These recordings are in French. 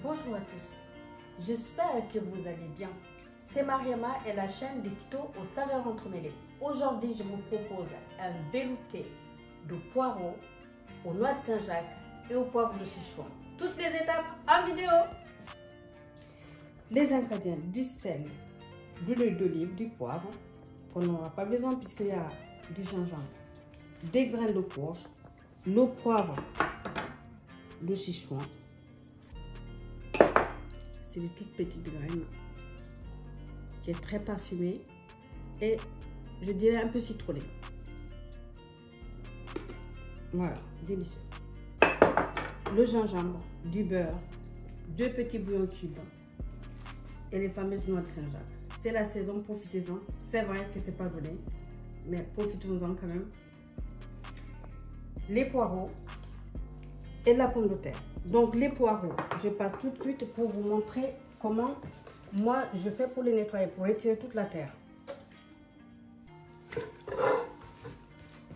Bonjour à tous, j'espère que vous allez bien. C'est Mariama et la chaîne des tutos aux saveurs entremêlées. Aujourd'hui, je vous propose un velouté de poireaux aux noix de Saint-Jacques et au poivre de Sichuan. Toutes les étapes en vidéo. Les ingrédients: du sel, de l'huile d'olive, du poivre, qu'on n'aura pas besoin puisqu'il y a du gingembre, des graines de courge, le poivre de Sichuan. C'est des toutes petites graines qui est très parfumée et je dirais un peu citronnée. Voilà, délicieux. Le gingembre, du beurre, 2 petits bouillons cubes et les fameuses noix de Saint-Jacques. C'est la saison, profitez-en. C'est vrai que c'est pas donné, mais profitons-en quand même. Les poireaux et la pomme de terre. Donc les poireaux, je passe tout de suite pour vous montrer comment moi je fais pour les nettoyer, pour retirer toute la terre.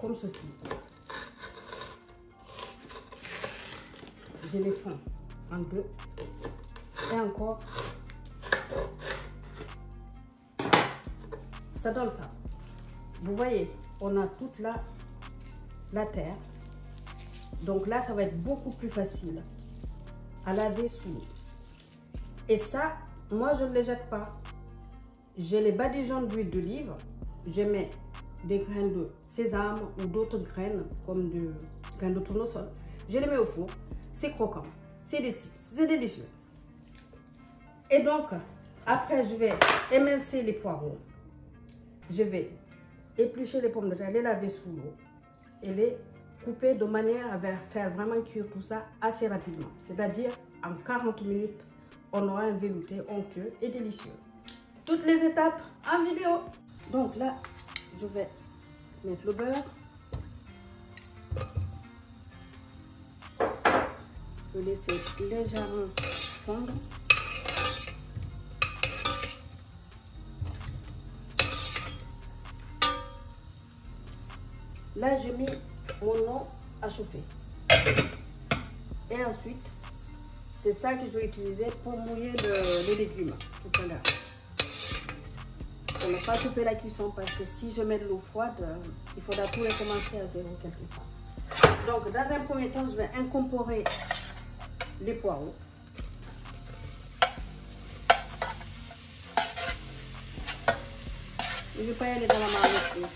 Comme ceci. Je les fonds en deux. Et encore. Ça donne ça. Vous voyez, on a toute la terre. Donc là, ça va être beaucoup plus facile à laver sous l'eau. Et ça, moi, je ne les jette pas. J'ai les badigeons d'huile d'olive. Je mets des graines de sésame ou d'autres graines, comme des graines de tournesol. Je les mets au four. C'est croquant. C'est délicieux. Et donc, après, je vais émincer les poireaux. Je vais éplucher les pommes de terre, les laver sous l'eau et les couper de manière à faire vraiment cuire tout ça assez rapidement. C'est-à-dire, en 40 minutes, on aura un velouté onctueux et délicieux. Toutes les étapes en vidéo. Donc là, je vais mettre le beurre. Le laisser légèrement fondre. Là, je mets mon eau à chauffer. Et ensuite, c'est ça que je vais utiliser pour mouiller les légumes tout à l'heure. On ne va pas couper la cuisson parce que si je mets de l'eau froide, il faudra tout recommencer à zéro quelque part. Donc, dans un premier temps, je vais incorporer les poireaux. Je ne vais pas y aller dans la marmite.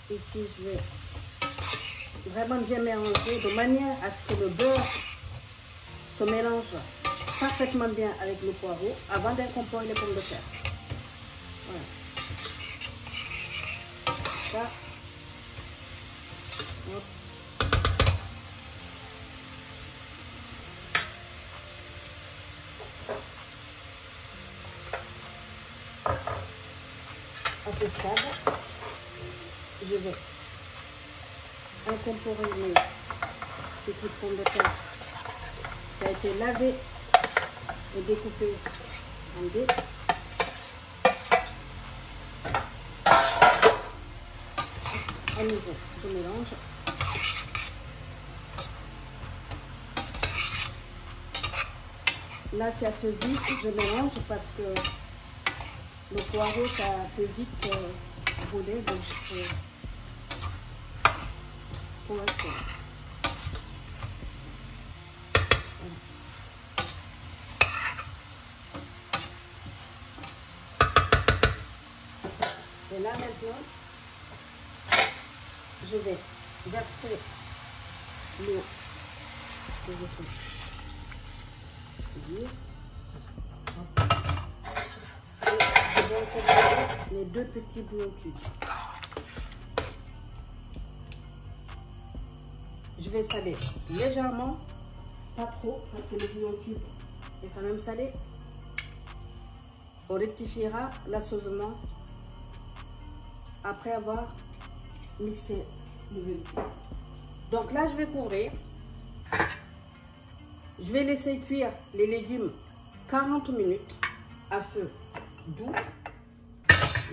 Ici, je vais vraiment bien mélanger de manière à ce que le beurre se mélange parfaitement bien avec le poireau avant d'incorporer les pommes de terre. Voilà. Ça. Hop. À ce stade, je vais incorporer mes petites pommes de terre qui a été lavée et découpée en dés. À nouveau, je mélange. Là, c'est un peu vite, je mélange parce que le poireau, ça peut vite brûler. Donc, pour rester. Voilà. Et là, maintenant, je vais verser l'eau que je fais. Et je vais incorporer les 2 petits bouillons cubes. Je vais saler légèrement, pas trop, parce que le bouillon cube est quand même salé. On rectifiera l'assaisonnement après avoir mixé le velouté. Donc là, je vais couvrir. Je vais laisser cuire les légumes 40 minutes à feu doux.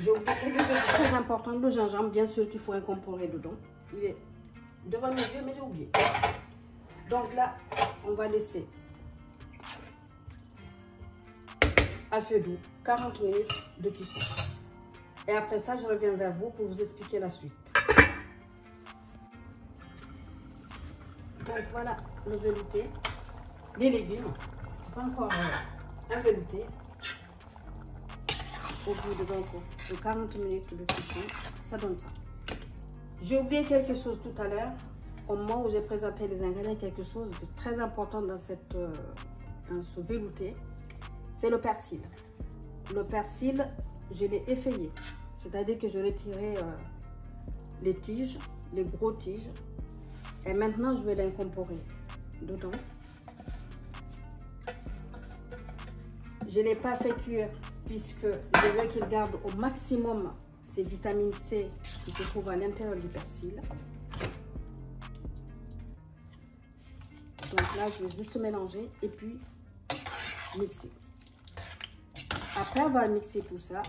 J'ai oublié quelque chose de très important, le gingembre, bien sûr qu'il faut incorporer dedans. Il est devant mes yeux, mais j'ai oublié. Donc là, on va laisser à feu doux 40 minutes de cuisson. Et après ça, je reviens vers vous pour vous expliquer la suite. Donc voilà le velouté. Les légumes, c'est pas encore un velouté. Au bout de 40 minutes de cuisson, ça donne ça. J'ai oublié quelque chose tout à l'heure, au moment où j'ai présenté les ingrédients, quelque chose de très important dans ce velouté, c'est le persil. Le persil, je l'ai effeuillé, c'est-à-dire que je retirais les tiges, les gros tiges, et maintenant je vais l'incorporer dedans. Je ne l'ai pas fait cuire puisque je veux qu'il garde au maximum ces vitamines C qui se trouvent à l'intérieur du persil. Donc là, je vais juste mélanger et puis mixer. Après avoir mixé tout ça,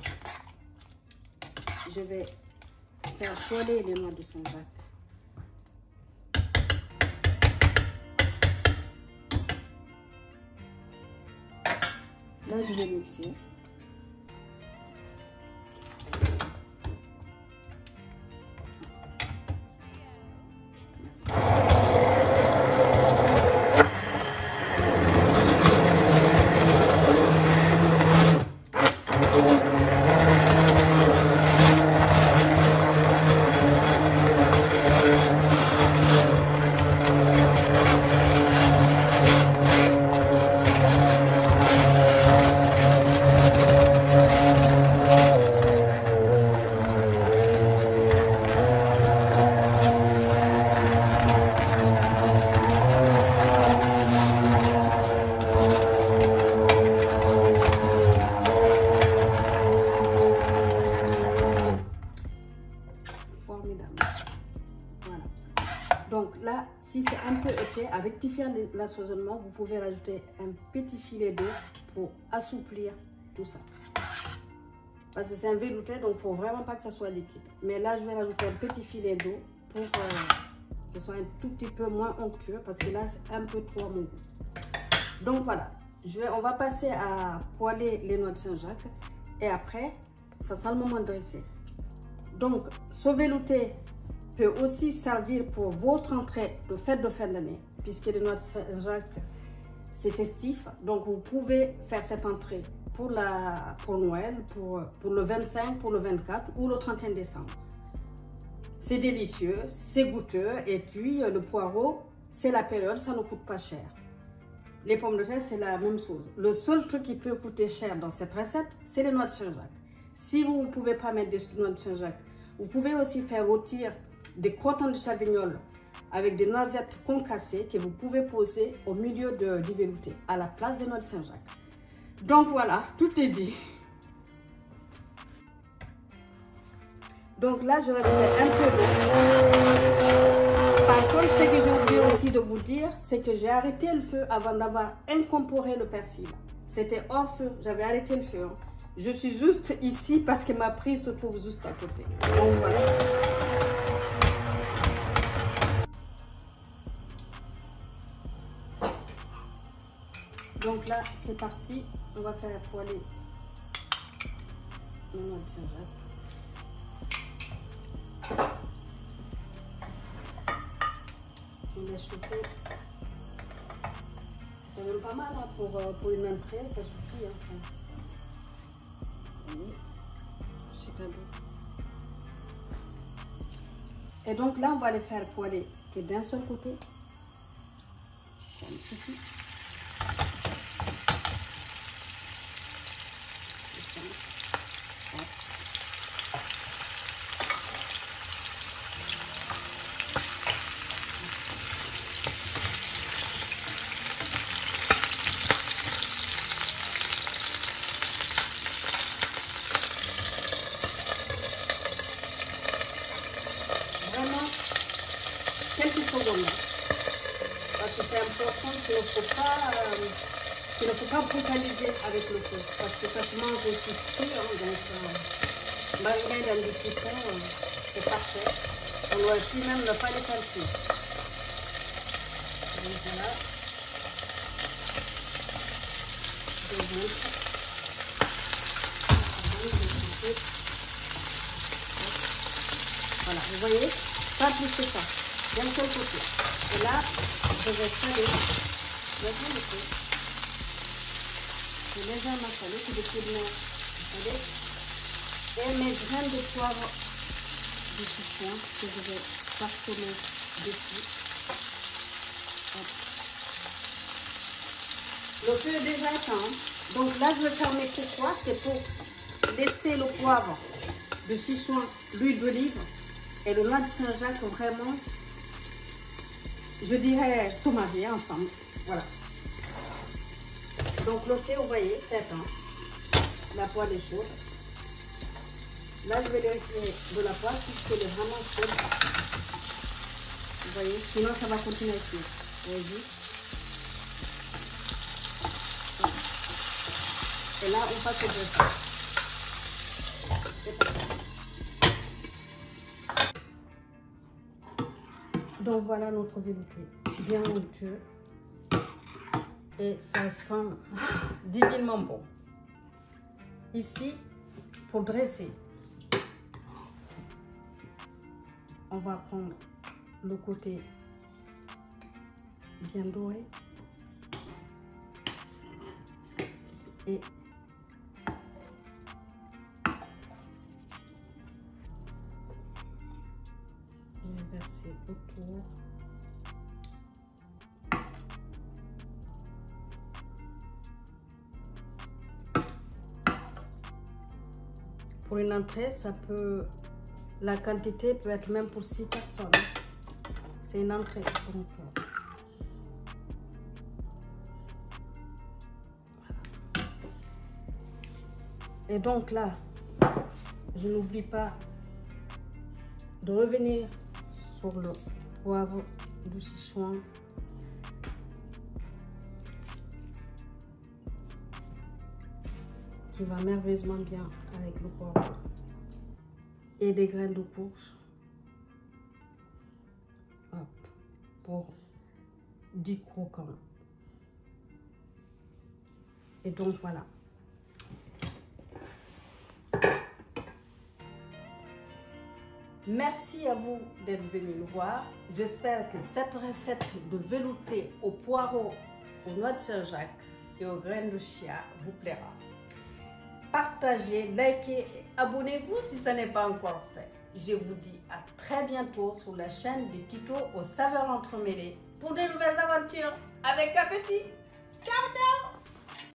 je vais faire poêler les noix de Saint-Jacques. Là, je vais mixer. Donc là, si c'est un peu épais, à rectifier l'assaisonnement, vous pouvez rajouter un petit filet d'eau pour assouplir tout ça. Parce que c'est un velouté, donc il ne faut vraiment pas que ça soit liquide. Mais là, je vais rajouter un petit filet d'eau pour que ce soit un tout petit peu moins onctueux, parce que là, c'est un peu trop à mon goût. Donc voilà, on va passer à poêler les noix de Saint-Jacques. Et après, ça sera le moment de dresser. Donc, ce velouté peut aussi servir pour votre entrée de fête de fin d'année, puisque les noix de Saint-Jacques, c'est festif. Donc, vous pouvez faire cette entrée pour Noël, pour le 25, pour le 24 ou le 31 décembre. C'est délicieux, c'est goûteux. Et puis, le poireau, c'est la période, ça ne coûte pas cher. Les pommes de terre, c'est la même chose. Le seul truc qui peut coûter cher dans cette recette, c'est les noix de Saint-Jacques. Si vous ne pouvez pas mettre des noix de Saint-Jacques, vous pouvez aussi faire rôtir des croûtons de chavignol avec des noisettes concassées que vous pouvez poser au milieu du velouté, à la place des noix de Saint-Jacques. Donc voilà, tout est dit. Donc là, je rajouterai un peu d'eau. Par contre, ce que j'ai oublié aussi de vous dire, c'est que j'ai arrêté le feu avant d'avoir incorporé le persil. C'était hors feu, j'avais arrêté le feu. Je suis juste ici parce que ma prise se trouve juste à côté. Donc voilà. Donc là, c'est parti. On va faire poêler les noix de Saint-Jacques. On laisse chauffer. C'est quand même pas mal hein, pour une entrée, ça suffit. Hein, ça. Oui, super bon. Et donc là, on va les faire poêler que d'un seul côté. Comme ceci. Quelques secondes, parce que c'est important qu'il ne faut pas Il ne faut pas brutaliser avec le feu parce que ça se mange aussi cru, hein, donc mariner dans du citron, c'est parfait. On aurait pu même ne pas les sentir. Donc voilà. Je vous montre. Voilà, vous voyez, pas plus que ça, d'un seul côté. Et là, je vais saler. Maintenant, le feu. Je vais légèrement saler, c'est des coups de main. Vous savez. Et mes graines de poivre de citron que je vais parsemer dessus. Hop. Le feu est déjà éteint. Donc là, je vais fermer. Pourquoi? C'est pour laisser le poivre de Sichuan, l'huile d'olive et le noix de Saint-Jacques vraiment, je dirais, se marier ensemble. Voilà. Donc le feu, vous voyez, c'est éteint. La poêle est chaude. Là, je vais le retirer de la poêle puisqu'elle est vraiment chaude. Vous voyez, sinon ça va continuer à cuire. Vous voyez. Et là, on passe au dressing. Donc voilà notre velouté, bien onctueux. Et ça sent divinement bon. Ici, pour dresser, on va prendre le côté bien doré et je vais verser autour. Pour une entrée, ça peut, la quantité peut être même pour 6 personnes. C'est une entrée. Donc, voilà. Et donc là, je n'oublie pas de revenir sur le poivre de Sichuan. Qui va merveilleusement bien avec le poivre. Et des graines de courge. Hop, pour du croquant. Et donc voilà. Merci à vous d'être venu nous voir. J'espère que cette recette de velouté au poireau, aux noix de Saint-Jacques et aux graines de chia vous plaira. Partagez, likez et abonnez-vous si ce n'est pas encore fait. Je vous dis à très bientôt sur la chaîne des Tito aux saveurs entremêlées pour de nouvelles aventures avec appétit. Ciao, ciao!